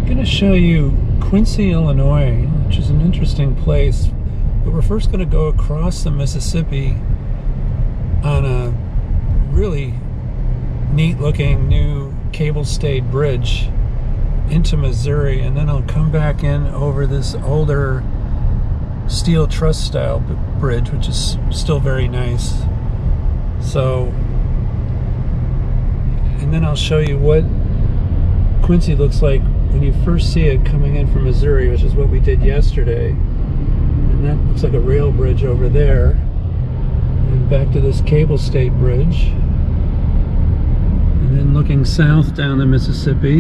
I'm going to show you Quincy, Illinois, which is an interesting place, but we're first going to go across the Mississippi on a really neat looking new cable-stayed bridge into Missouri, and then I'll come back in over this older steel truss style bridge, which is still very nice. So, and then I'll show you what Quincy looks like when you first see it coming in from Missouri, which is what we did yesterday. And that looks like a rail bridge over there. And back to this cable-stayed bridge. And then looking south down the Mississippi.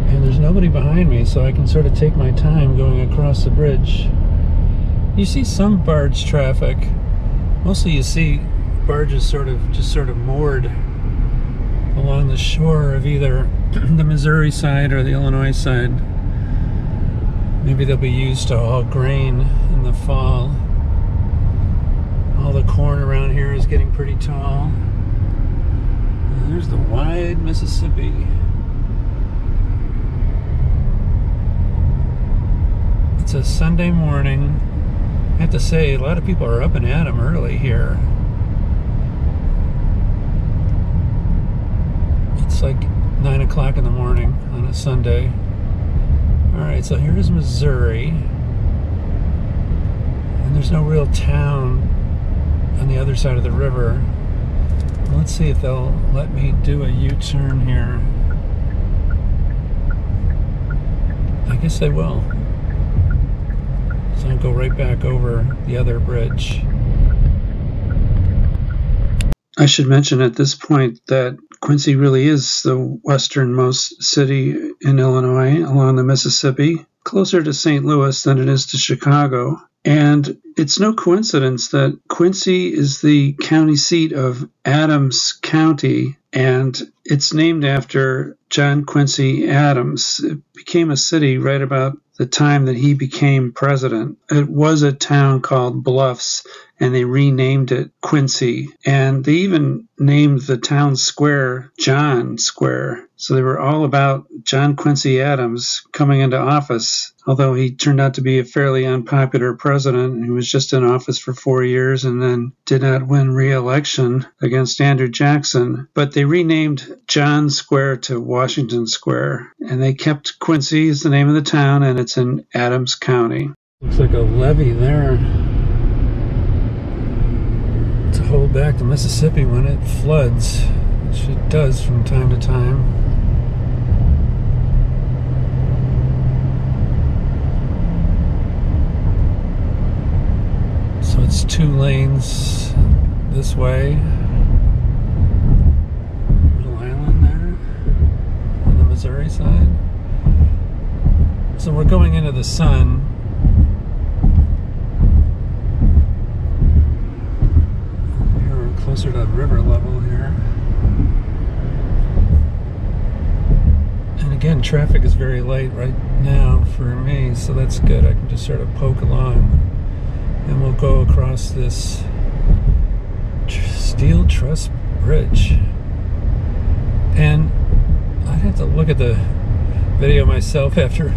And there's nobody behind me, so I can sort of take my time going across the bridge. You see some barge traffic. Mostly you see barges sort of moored along the shore of either the Missouri side or the Illinois side. Maybe they'll be used to haul grain in the fall. All the corn around here is getting pretty tall. And there's the wide Mississippi. It's a Sunday morning. I have to say, a lot of people are up and at 'em early here. It's like 9 o'clock in the morning on a Sunday. Alright, so here's Missouri. And there's no real town on the other side of the river. Let's see if they'll let me do a U-turn here. I guess they will. So I'll go right back over the other bridge. I should mention at this point that Quincy really is the westernmost city in Illinois along the Mississippi, closer to St. Louis than it is to Chicago. And it's no coincidence that Quincy is the county seat of Adams County, and it's named after John Quincy Adams. It became a city right about the time that he became president. It was a town called Bluffs, and they renamed it Quincy. And they even named the town square John Square. So they were all about John Quincy Adams coming into office, although he turned out to be a fairly unpopular president. He was just in office for 4 years and then did not win re-election against Andrew Jackson. But they renamed John Square to Washington Square, and they kept Quincy as the name of the town, and it's in Adams County. Looks like a levee there to hold back the Mississippi when it floods, which it does from time to time. So it's 2 lanes this way. Little island there on the Missouri side. So we're going into the sun. We're closer to river level here. And again, traffic is very light right now for me, so that's good. I can just sort of poke along. And we'll go across this steel truss bridge. And I'd have to look at the video myself after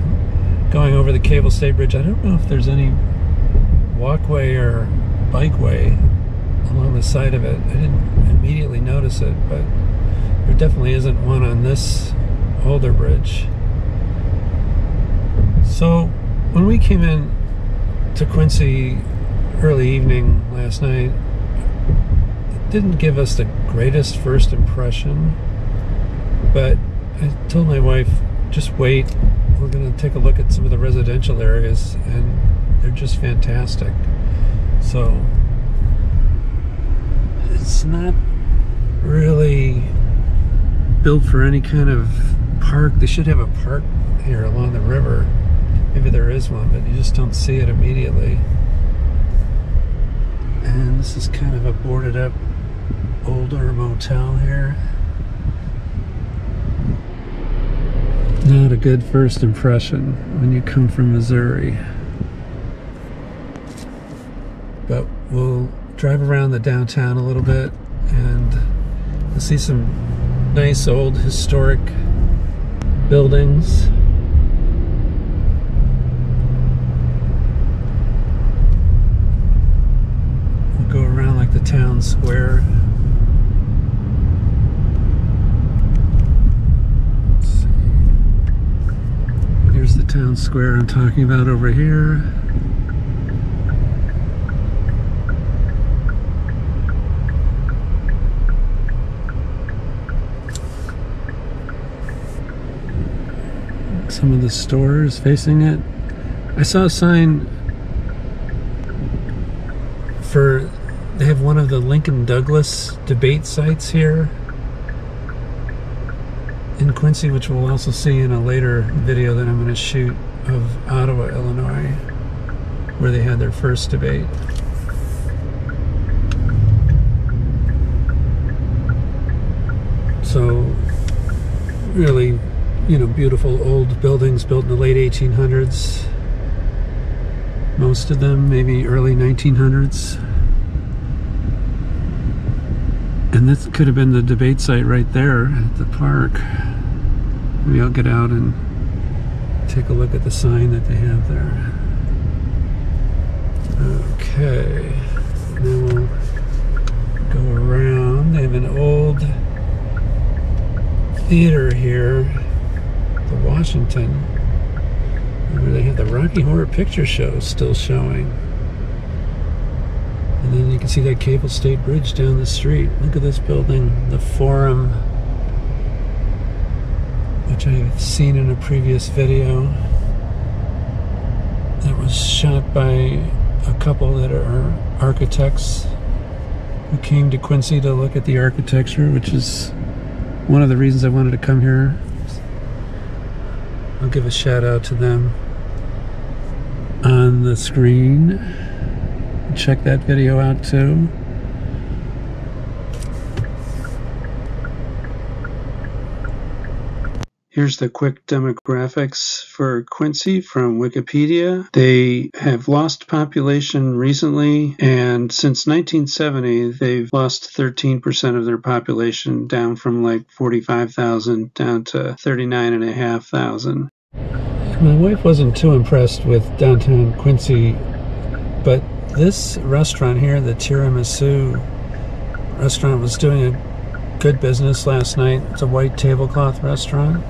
going over the cable-stayed bridge. I don't know if there's any walkway or bikeway along the side of it. I didn't immediately notice it, but there definitely isn't one on this older bridge. So when we came in to Quincy early evening last night, it didn't give us the greatest first impression, but I told my wife, just wait, we're going to take a look at some of the residential areas, and they're just fantastic. So it's not really built for any kind of park. They should have a park here along the river. Maybe there is one, but you just don't see it immediately. And this is kind of a boarded up older motel here. Not a good first impression when you come from Missouri. But we'll drive around the downtown a little bit and you'll see some Nice old historic buildings. We'll go around like the town square. Let's see. Here's the town square I'm talking about over here. Some of the stores facing it. I saw a sign for, they have one of the Lincoln Douglas debate sites here in Quincy, which we'll also see in a later video that I'm going to shoot of Ottawa, Illinois, where they had their first debate. So really, you know, beautiful old buildings built in the late 1800s. Most of them maybe early 1900s. And this could have been the debate site right there at the park. Maybe I'll get out and take a look at the sign that they have there. Okay, now we'll go around. They have an old theater here, the Washington, where they have the Rocky Horror Picture Show still showing. And then you can see that Cable State Bridge down the street. Look at this building, the Forum, which I've seen in a previous video. That was shot by a couple that are architects who came to Quincy to look at the architecture, which is one of the reasons I wanted to come here. I'll give a shout out to them on the screen. Check that video out too. Here's the quick demographics for Quincy from Wikipedia. They have lost population recently, and since 1970, they've lost 13% of their population, down from like 45,000 down to 39,500. My wife wasn't too impressed with downtown Quincy, but this restaurant here, the Tiramisu restaurant, was doing a good business last night. It's a white tablecloth restaurant.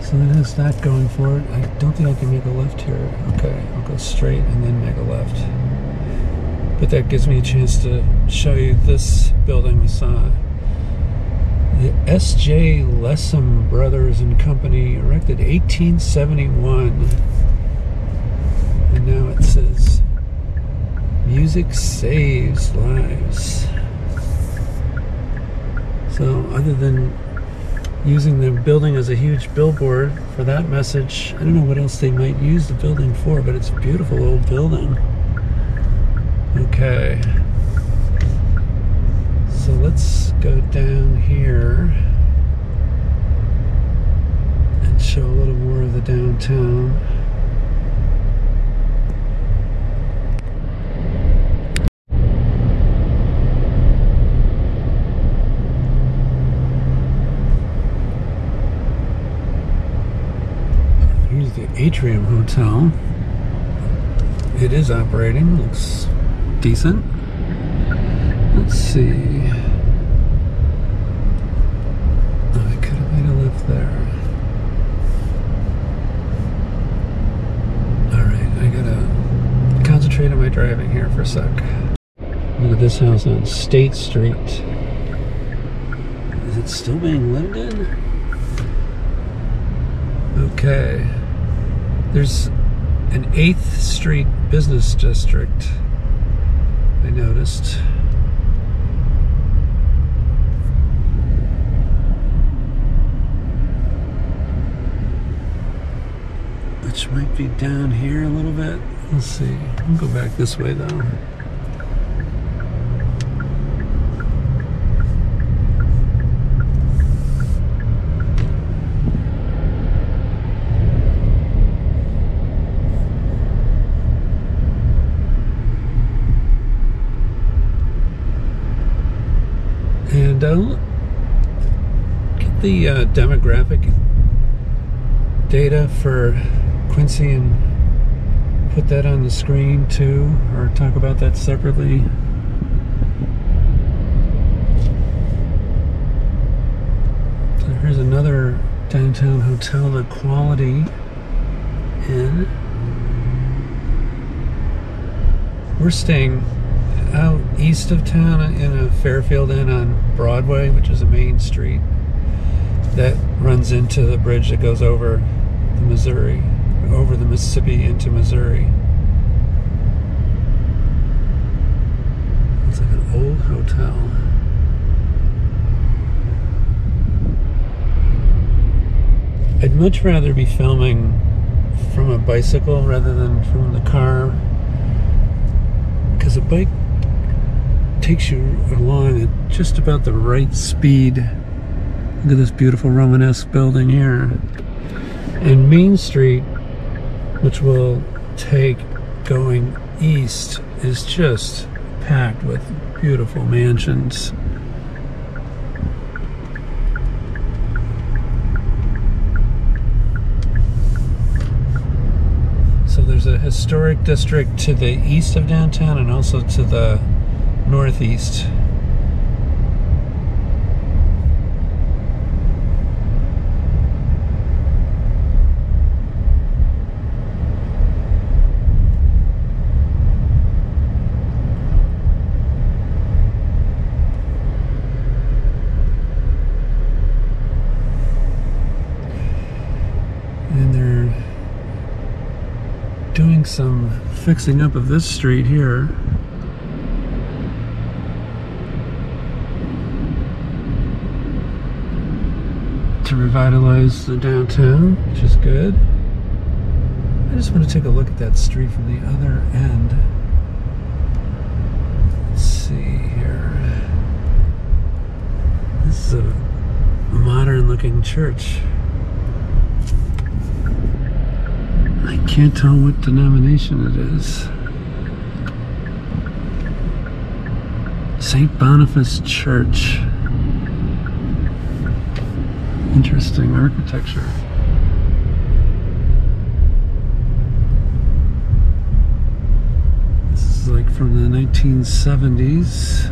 So it has that going for it. I don't think I can make a left here. Okay, I'll go straight and then make a left. But that gives me a chance to show you this building we saw. The S.J. Lessem Brothers and Company, erected 1871. And now it says, music saves lives. So other than using the building as a huge billboard for that message, I don't know what else they might use the building for, but it's a beautiful old building. Okay. So let's go down here and show a little more of the downtown. Here's the Atrium Hotel. It is operating, looks decent. Let's see. Oh, I could have made a left there. Alright, I gotta concentrate on my driving here for a sec. Look at this house on State Street. Is it still being lived in? Okay. There's an 8th Street business district, I noticed. Which might be down here a little bit. Let's see. I'll go back this way though. And get the demographic data for Quincy and put that on the screen too, or talk about that separately? So here's another downtown hotel, the Quality Inn. We're staying out east of town in a Fairfield Inn on Broadway, which is a main street that runs into the bridge that goes over the Mississippi into Missouri. It's like an old hotel. I'd much rather be filming from a bicycle rather than from the car, because a bike takes you along at just about the right speed. Look at this beautiful Romanesque building here. And Main Street, which we'll take going east, is just packed with beautiful mansions. So there's a historic district to the east of downtown and also to the northeast. And they're doing some fixing up of this street here. To revitalize the downtown, which is good. I just want to take a look at that street from the other end. Let's see here. This is a modern looking church. I can't tell what denomination it is. St. Boniface Church. Interesting architecture. This is like from the 1970s.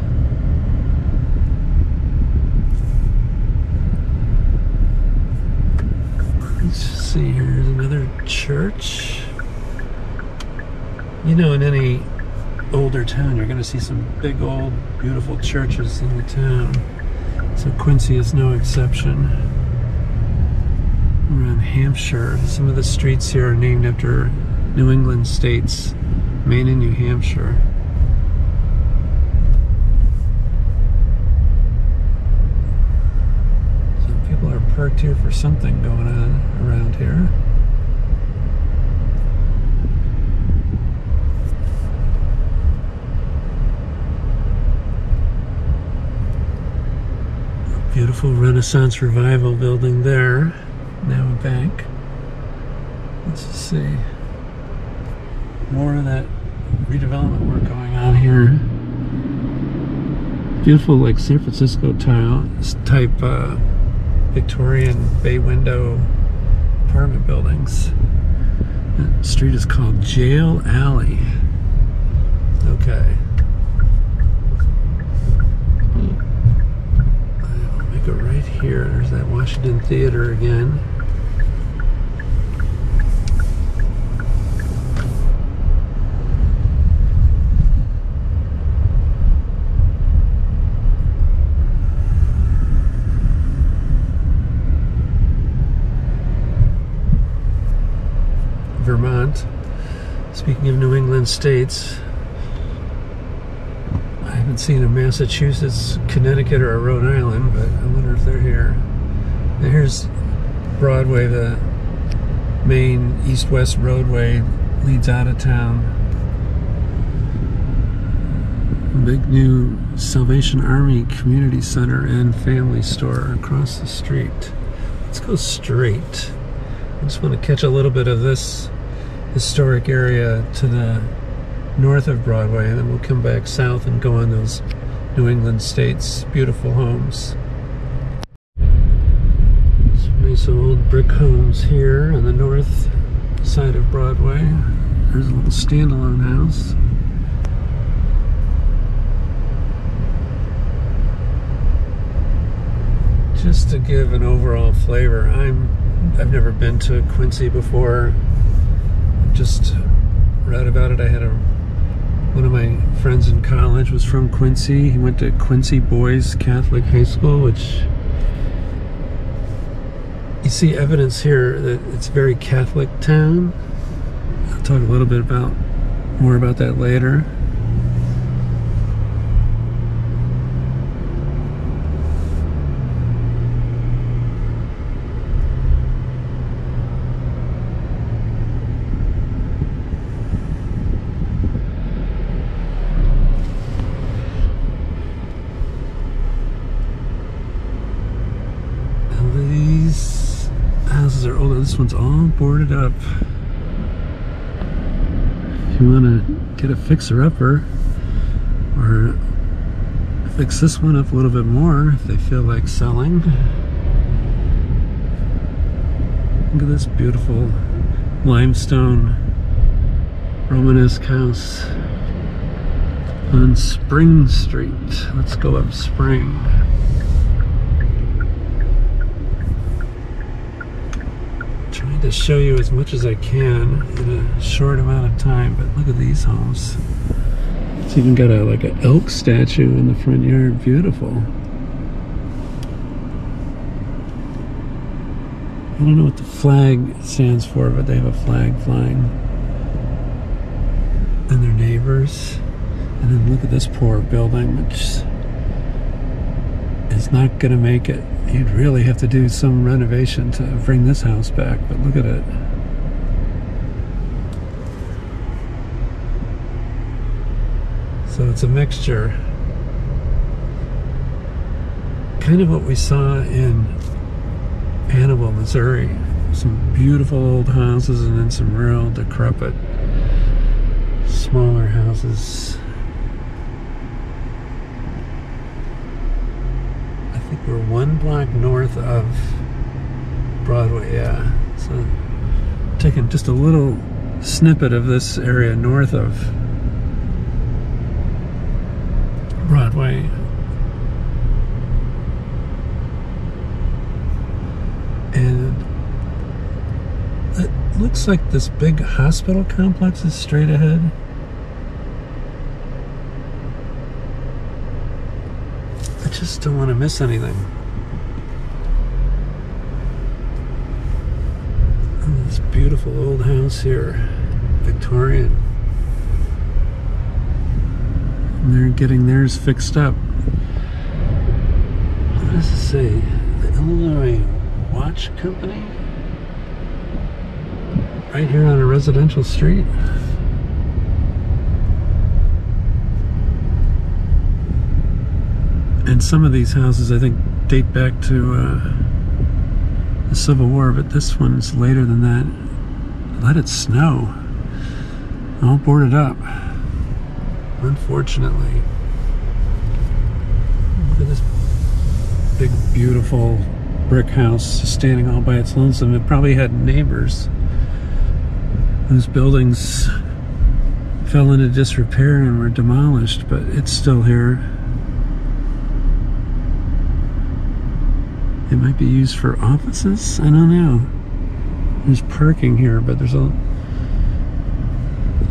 Let's see, here's another church. You know, in any older town, you're going to see some big old beautiful churches in the town. So Quincy is no exception. We're on Hampshire. Some of the streets here are named after New England states, Maine and New Hampshire. So people are parked here for something going on around here. Beautiful Renaissance Revival building there. Now a bank. Let's see. More of that redevelopment work going on here. Beautiful, like San Francisco type Victorian bay window apartment buildings. That street is called Jail Alley. Okay. I'll make it right here. There's that Washington Theater again. Vermont. Speaking of New England states, I haven't seen a Massachusetts, Connecticut, or a Rhode Island, but I wonder if they're here. Now here's Broadway, the main east-west roadway leads out of town. Big new Salvation Army Community Center and Family Store across the street. Let's go straight. I just want to catch a little bit of this historic area to the north of Broadway, and then we'll come back south and go on those New England states' beautiful homes. Some old brick homes here on the north side of Broadway. There's a little standalone house. Just to give an overall flavor, I've never been to Quincy before. Just read about it. I had one of my friends in college was from Quincy. He went to Quincy Boys Catholic High School, which you see evidence here that it's a very Catholic town. I'll talk a little bit more about that later. Are older. This one's all boarded up. If you want to get a fixer-upper or fix this one up a little bit more if they feel like selling. Look at this beautiful limestone Romanesque house on Spring Street. Let's go up Spring. Trying to show you as much as I can in a short amount of time, but look at these homes. It's even got like an elk statue in the front yard. Beautiful. I don't know what the flag stands for, but they have a flag flying. And their neighbors. And then look at this poor building, which is not going to make it. You'd really have to do some renovation to bring this house back, but look at it. So it's a mixture. Kind of what we saw in Hannibal, Missouri. Some beautiful old houses and then some real decrepit, smaller houses. We're one block north of Broadway, yeah. So taking just a little snippet of this area north of Broadway. And it looks like this big hospital complex is straight ahead. Just don't want to miss anything. And this beautiful old house here, Victorian. And they're getting theirs fixed up. What does it say? The Illinois Watch Company? Right here on a residential street. And some of these houses, I think, date back to the Civil War, but this one's later than that. Let it snow. All boarded up. Unfortunately. Look at this big, beautiful brick house standing all by its lonesome. It probably had neighbors whose buildings fell into disrepair and were demolished, but it's still here. It might be used for offices? I don't know. There's parking here, but there's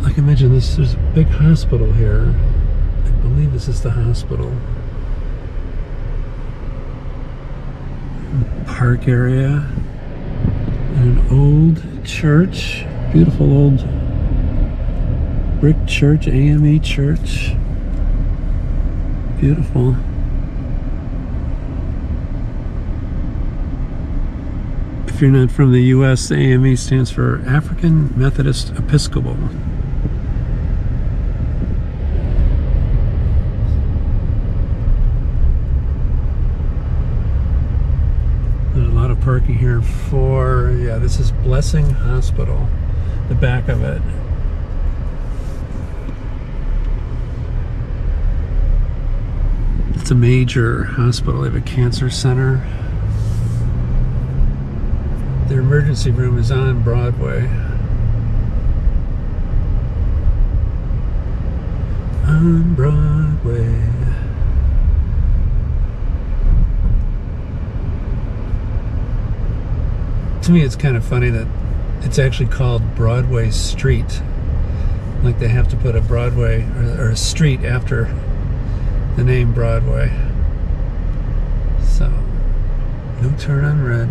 like I mentioned, there's a big hospital here. I believe this is the hospital. Park area. And an old church. Beautiful old brick church, AME church. Beautiful. If you're not from the U.S., the AME stands for African Methodist Episcopal. There's a lot of parking here for, yeah, this is Blessing Hospital, the back of it. It's a major hospital. They have a cancer center. Their emergency room is on Broadway. On Broadway. To me, it's kind of funny that it's actually called Broadway Street. Like they have to put a Broadway or a street after the name Broadway. So, no turn on red.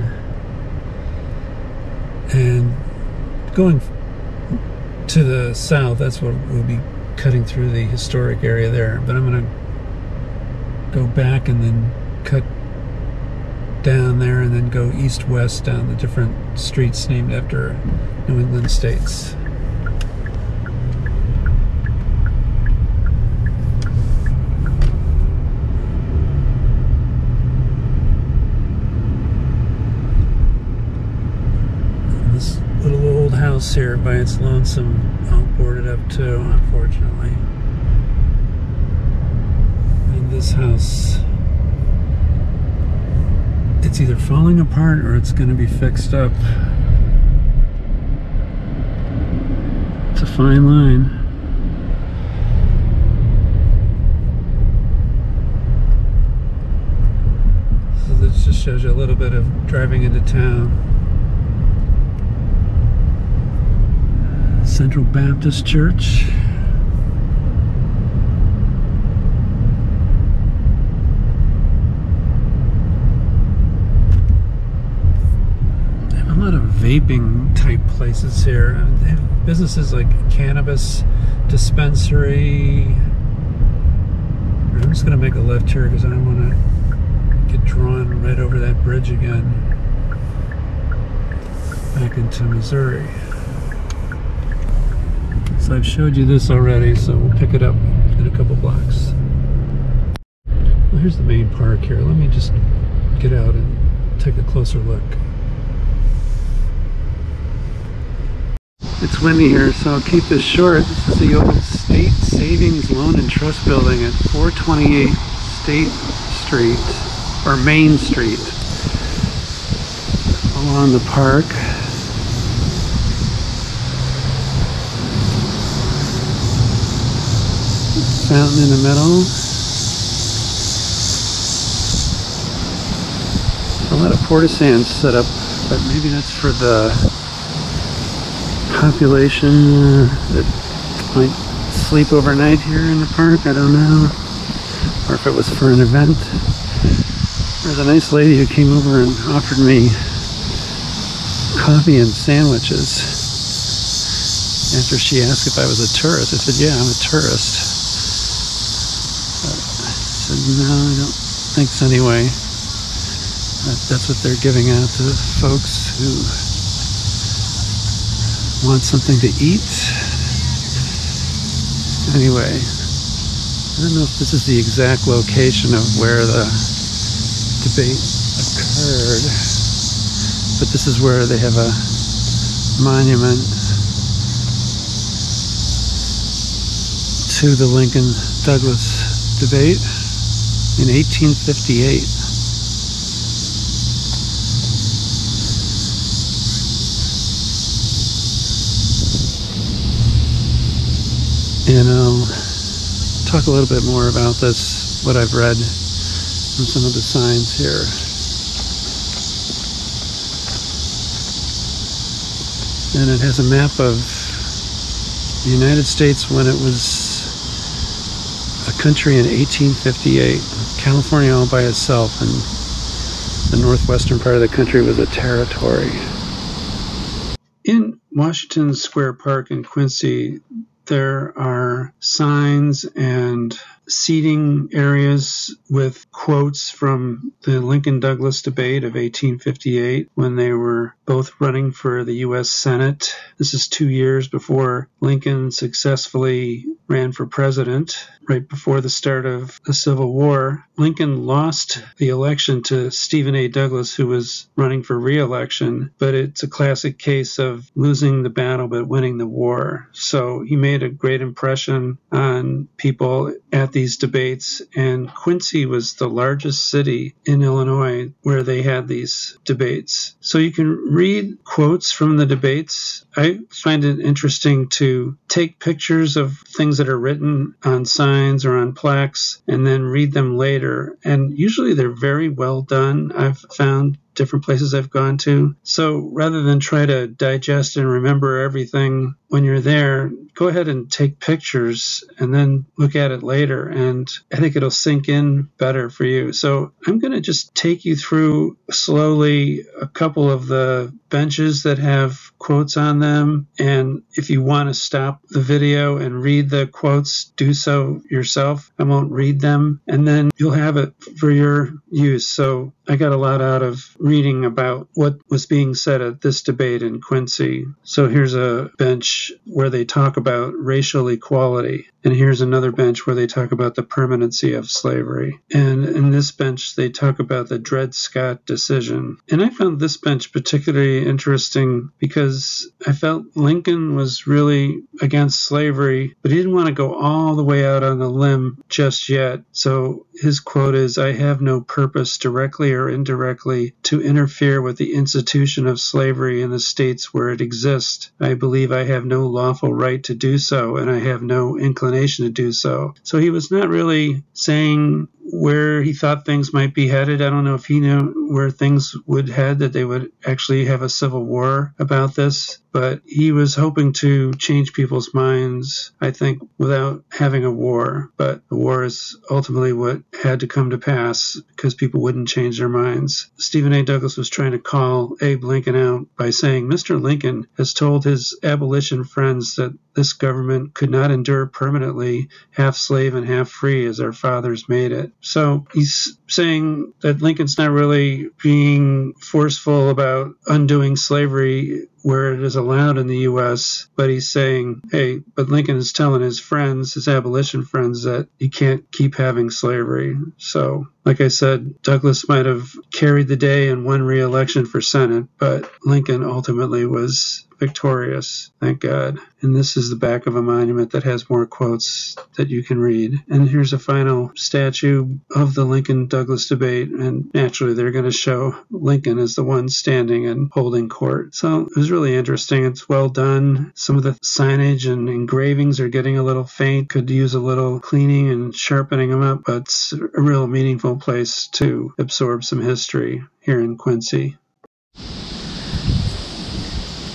And going to the south, that's what we'll be cutting through the historic area there. But I'm going to go back and then cut down there and then go east-west down the different streets named after New England states. This little old house here by its lonesome, all boarded up too, unfortunately. And this house, it's either falling apart or it's going to be fixed up. It's a fine line. So this just shows you a little bit of driving into town. Central Baptist Church. A lot of vaping type places here. They have businesses like cannabis dispensary. I'm just going to make a left here because I don't want to get drawn right over that bridge again back into Missouri. So I've showed you this already, so we'll pick it up in a couple blocks. Well, here's the main park here. Let me just get out and take a closer look. It's windy here, so I'll keep this short. This is the old State Savings Loan and Trust Building at 428 State Street, or Main Street, along the park. Fountain in the middle. A lot of portisans set up, but maybe that's for the population that might sleep overnight here in the park. I don't know. Or if it was for an event. There's a nice lady who came over and offered me coffee and sandwiches after she asked if I was a tourist. I said, yeah, I'm a tourist. But I said, no, I don't think so anyway. That's what they're giving out to folks who want something to eat. Anyway, I don't know if this is the exact location of where the debate occurred, but this is where they have a monument to the Lincoln-Douglas debate in 1858. And I'll talk a little bit more about this, what I've read from some of the signs here. And it has a map of the United States when it was a country in 1858. California all by itself, and the northwestern part of the country was a territory. In Washington Square Park in Quincy, there are signs and seating areas with quotes from the Lincoln-Douglas debate of 1858 when they were both running for the U.S. Senate. This is 2 years before Lincoln successfully ran for president, right before the start of the Civil War. Lincoln lost the election to Stephen A. Douglas, who was running for re-election, but it's a classic case of losing the battle but winning the war. So he made a great impression on people at the these debates, and Quincy was the largest city in Illinois where they had these debates. So you can read quotes from the debates. I find it interesting to take pictures of things that are written on signs or on plaques and then read them later. And usually they're very well done. I've found different places I've gone to. So rather than try to digest and remember everything when you're there, go ahead and take pictures and then look at it later. And I think it'll sink in better for you. So I'm going to just take you through slowly a couple of the benches that have quotes on them. And if you want to stop the video and read the quotes, do so yourself. I won't read them. And then you'll have it for your use. So I got a lot out of reading about what was being said at this debate in Quincy. So here's a bench where they talk about racial equality. And here's another bench where they talk about the permanency of slavery. And in this bench, they talk about the Dred Scott decision. And I found this bench particularly interesting because I felt Lincoln was really against slavery, but he didn't want to go all the way out on the limb just yet. So his quote is, "I have no purpose, directly or indirectly, to interfere with the institution of slavery in the states where it exists. I believe I have no lawful right to do so, and I have no inclination to do so." So he was not really saying where he thought things might be headed. I don't know if he knew where things would head, that they would actually have a civil war about this. But he was hoping to change people's minds, I think, without having a war. But the war is ultimately what had to come to pass because people wouldn't change their minds. Stephen A. Douglas was trying to call Abe Lincoln out by saying, "Mr. Lincoln has told his abolition friends that this government could not endure permanently half slave and half free as our fathers made it." So he's saying that Lincoln's not really being forceful about undoing slavery where it is allowed in the U.S., but he's saying, hey, but Lincoln is telling his friends, his abolition friends, that you can't keep having slavery. So, like I said, Douglas might have carried the day and won re-election for Senate, but Lincoln ultimately was victorious, thank God. And this is the back of a monument that has more quotes that you can read. And here's a final statue of the Lincoln-Douglas debate, and naturally they're going to show Lincoln as the one standing and holding court. So it was really interesting. It's well done. Some of the signage and engravings are getting a little faint, could use a little cleaning and sharpening them up, but it's a real meaningful place to absorb some history here in Quincy.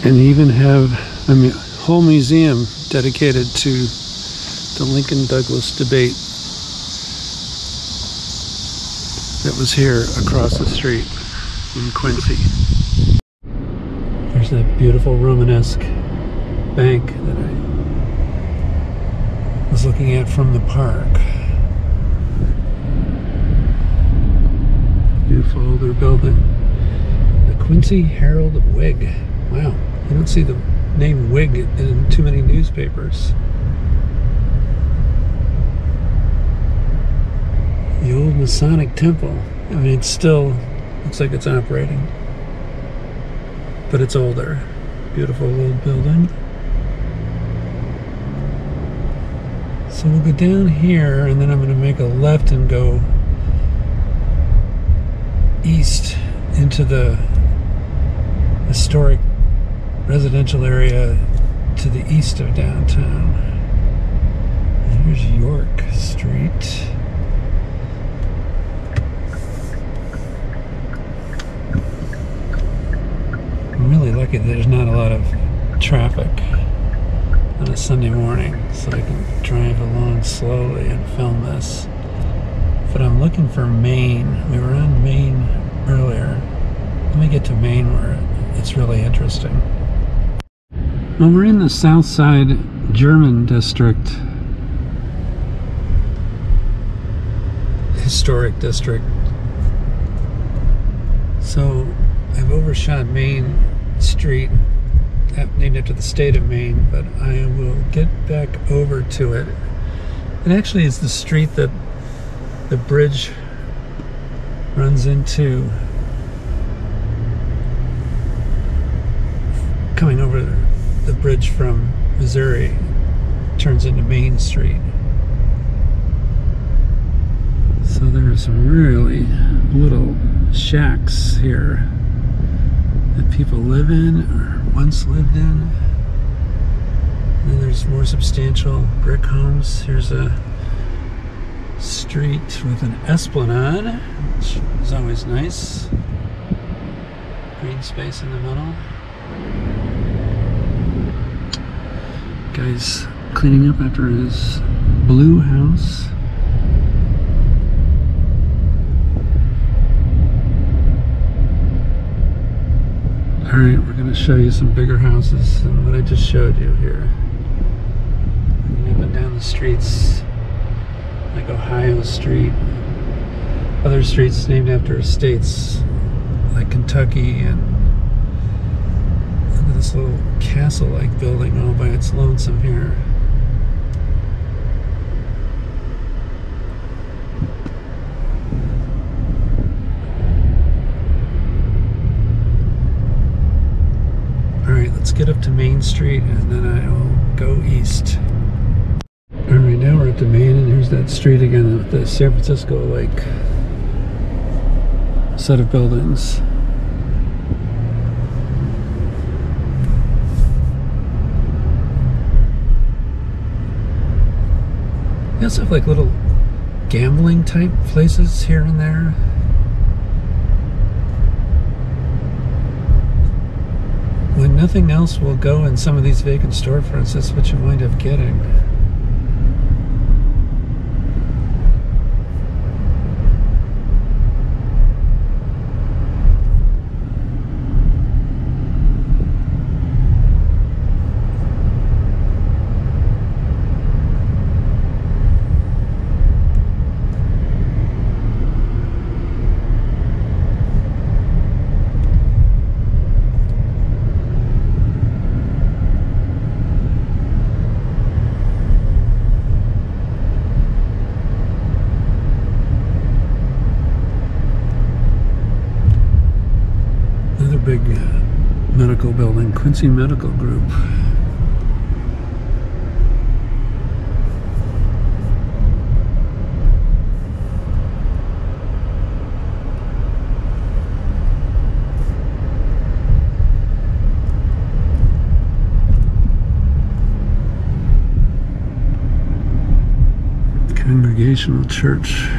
And they even have a whole museum dedicated to the Lincoln-Douglas debate that was here across the street in Quincy. There's that beautiful Romanesque bank that I was looking at from the park. Beautiful older building. The Quincy Herald-Whig. Wow, you don't see the name Whig in too many newspapers. The old Masonic temple. I mean, it still looks like it's operating, but it's older. Beautiful old building. So we'll go down here, and then I'm going to make a left and go east into the historic residential area to the east of downtown. And here's York Street. I'm really lucky that there's not a lot of traffic on a Sunday morning, so I can drive along slowly and film this. But I'm looking for Maine. We were on Maine earlier. Let me get to Maine where it's really interesting. Well, we're in the South Side German District, historic district. So I've overshot Main Street, named after the state of Maine, but I will get back over to it. It actually is the street that the bridge runs into, coming over the bridge from Missouri, turns into Main Street. there are some really little shacks here that people live in or once lived in. And then there's more substantial brick homes. Here's a street with an esplanade, which is always nice. Green space in the middle. Guy's cleaning up after his blue house. Alright, we're going to show you some bigger houses than what I just showed you here. Up and down the streets, like Ohio Street. Other streets named after states, like Kentucky, and look at this little castle-like building all by its lonesome here. Alright, let's get up to Main Street and then I'll go east. Alright, now we're up to Main, and here's that street again with the San Francisco-like set of buildings. They also have like little gambling type places here and there. When nothing else will go in some of these vacant storefronts, that's what you wind up getting. Big medical building, Quincy Medical Group. Congregational church.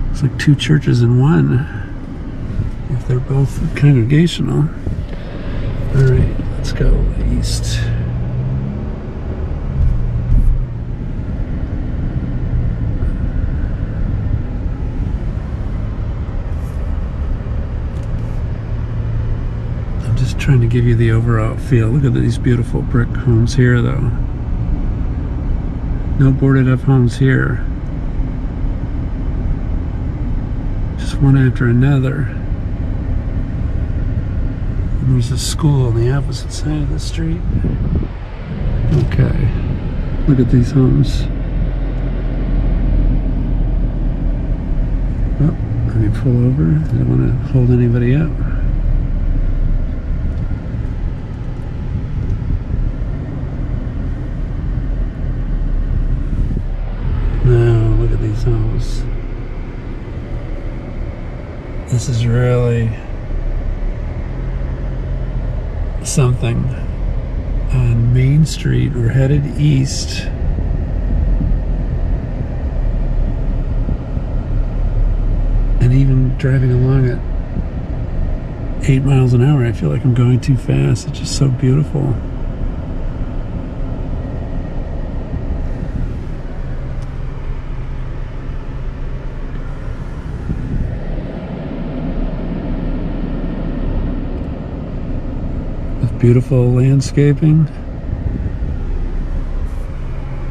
It's like two churches in one. If they're both congregational. Alright, let's go east. I'm just trying to give you the overall feel. Look at these beautiful brick homes here, though. No boarded up homes here. Just one after another. There's a school on the opposite side of the street. Okay, look at these homes. Oh, let me pull over. I don't want to hold anybody up. Now, look at these homes. This is really something. On Main Street, we're headed east. And even driving along at 8 miles an hour, I feel like I'm going too fast. It's just so beautiful. Beautiful landscaping.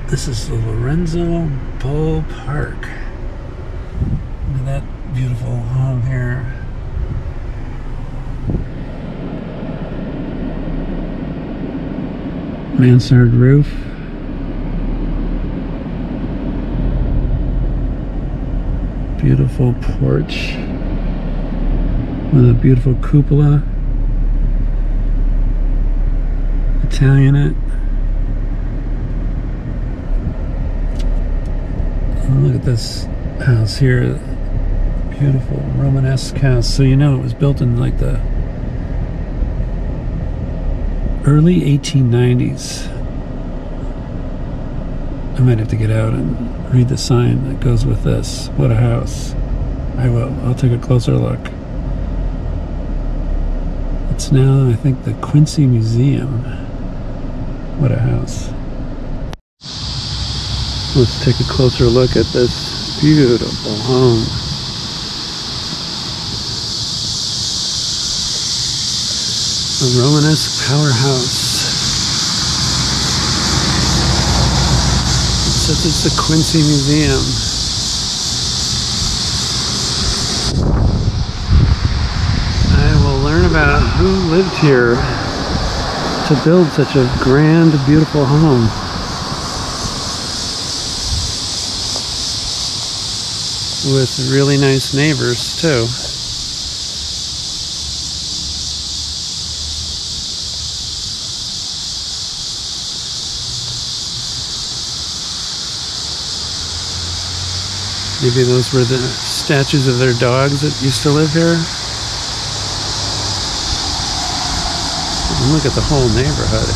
This is the Lorenzo Bull Park. Look at that beautiful home here. Mansard roof. Beautiful porch with a beautiful cupola. Italianate. And look at this house here. Beautiful Romanesque house. So you know it was built in like the early 1890s. I might have to get out and read the sign that goes with this. What a house. I will. I'll take a closer look. It's now, I think, the Quincy Museum. What a house. Let's take a closer look at this beautiful home. A Romanesque powerhouse. It says it's the Quincy Museum. I will learn about who lived here to build such a grand, beautiful home. With really nice neighbors, too. Maybe those were the statues of their dogs that used to live here. And look at the whole neighborhood.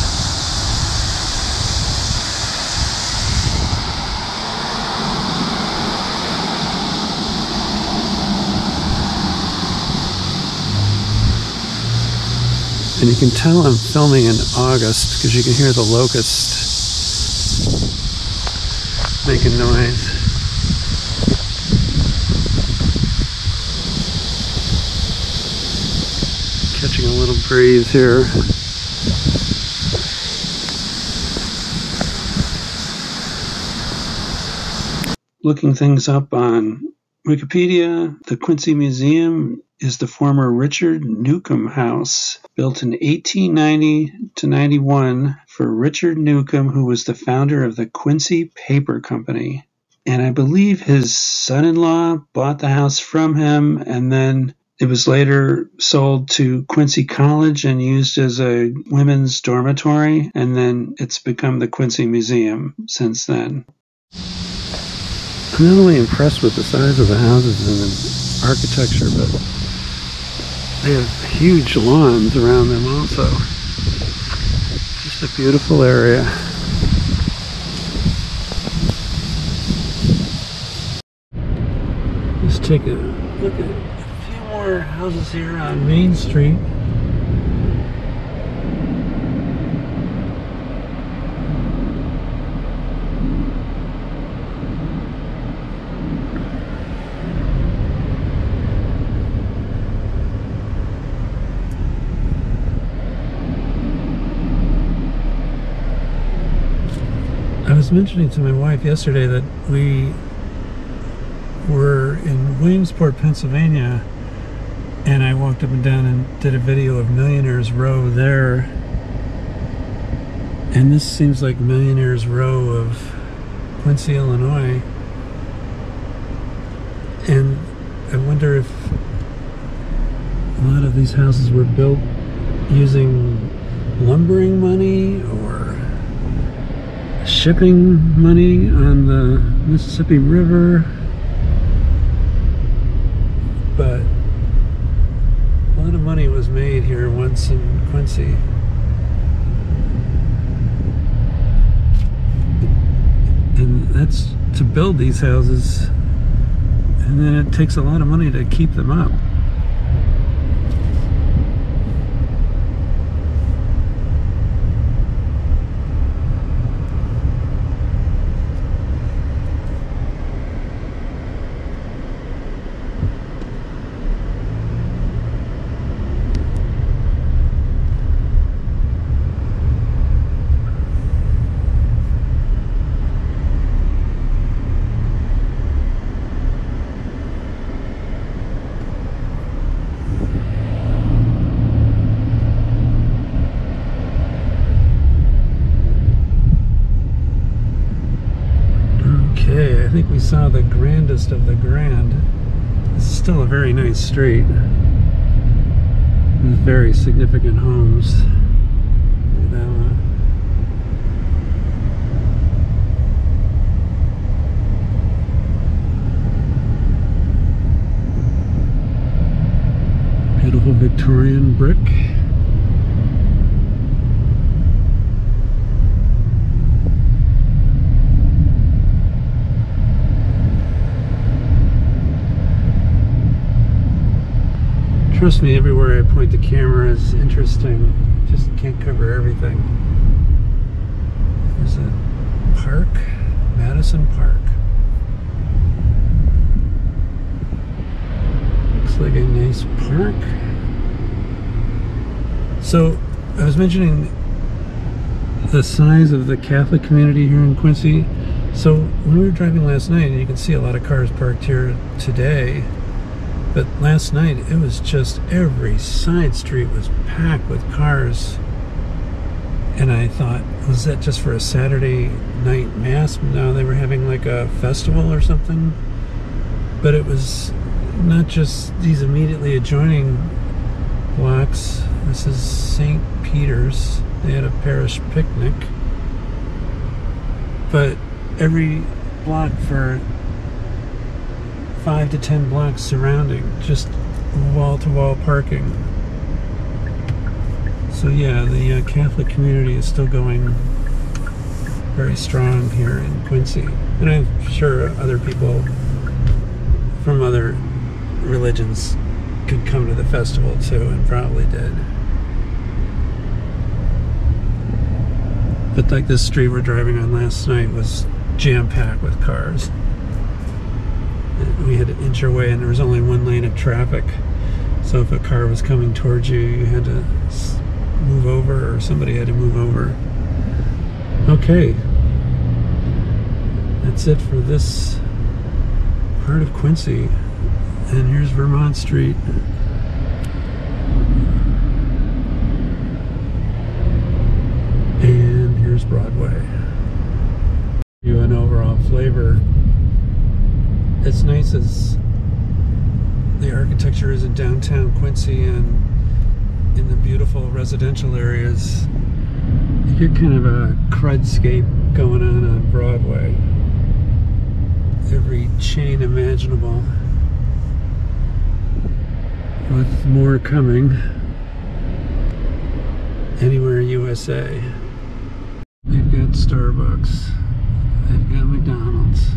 And you can tell I'm filming in August because you can hear the locust making noise. Catching a little breeze here. Looking things up on Wikipedia, the Quincy Museum is the former Richard Newcomb House, built in 1890 to 91 for Richard Newcomb, who was the founder of the Quincy Paper Company. And I believe his son-in-law bought the house from him, and then it was later sold to Quincy College and used as a women's dormitory, and then it's become the Quincy Museum since then. I'm not only impressed with the size of the houses and the architecture, but they have huge lawns around them also. Just a beautiful area. Let's take a look at a few more houses here on Main Street. I was mentioning to my wife yesterday that we were in Williamsport, Pennsylvania, and I walked up and down and did a video of Millionaires Row there. And this seems like Millionaires Row of Quincy, Illinois. And I wonder if a lot of these houses were built using lumbering money or shipping money on the Mississippi River. But a lot of money was made here once in Quincy. And that's to build these houses, and then it takes a lot of money to keep them up. Okay, I think we saw the grandest of the grand. This is still a very nice street with very significant homes. Look at that one. Beautiful Victorian brick. Trust me, everywhere I point the camera is interesting. Just can't cover everything. There's a park, Madison Park. Looks like a nice park. So, I was mentioning the size of the Catholic community here in Quincy. So, when we were driving last night, and you can see a lot of cars parked here today, but last night, it was just every side street was packed with cars. And I thought, was that just for a Saturday night mass? No, they were having like a festival or something. But it was not just these immediately adjoining blocks. This is St. Peter's. They had a parish picnic. But every block for 5 to 10 blocks surrounding, just wall-to-wall parking. So yeah, the Catholic community is still going very strong here in Quincy. And I'm sure other people from other religions could come to the festival too, and probably did. But like this street we're driving on last night was jam-packed with cars. We had to inch our way, and there was only one lane of traffic. So if a car was coming towards you, you had to move over, or somebody had to move over. Okay. That's it for this part of Quincy. And here's Vermont Street. And here's Broadway. Give you an overall flavor. It's nice as the architecture is in downtown Quincy and in the beautiful residential areas. You get kind of a crudscape going on Broadway. Every chain imaginable, with more coming. Anywhere USA. They've got Starbucks. They've got McDonald's.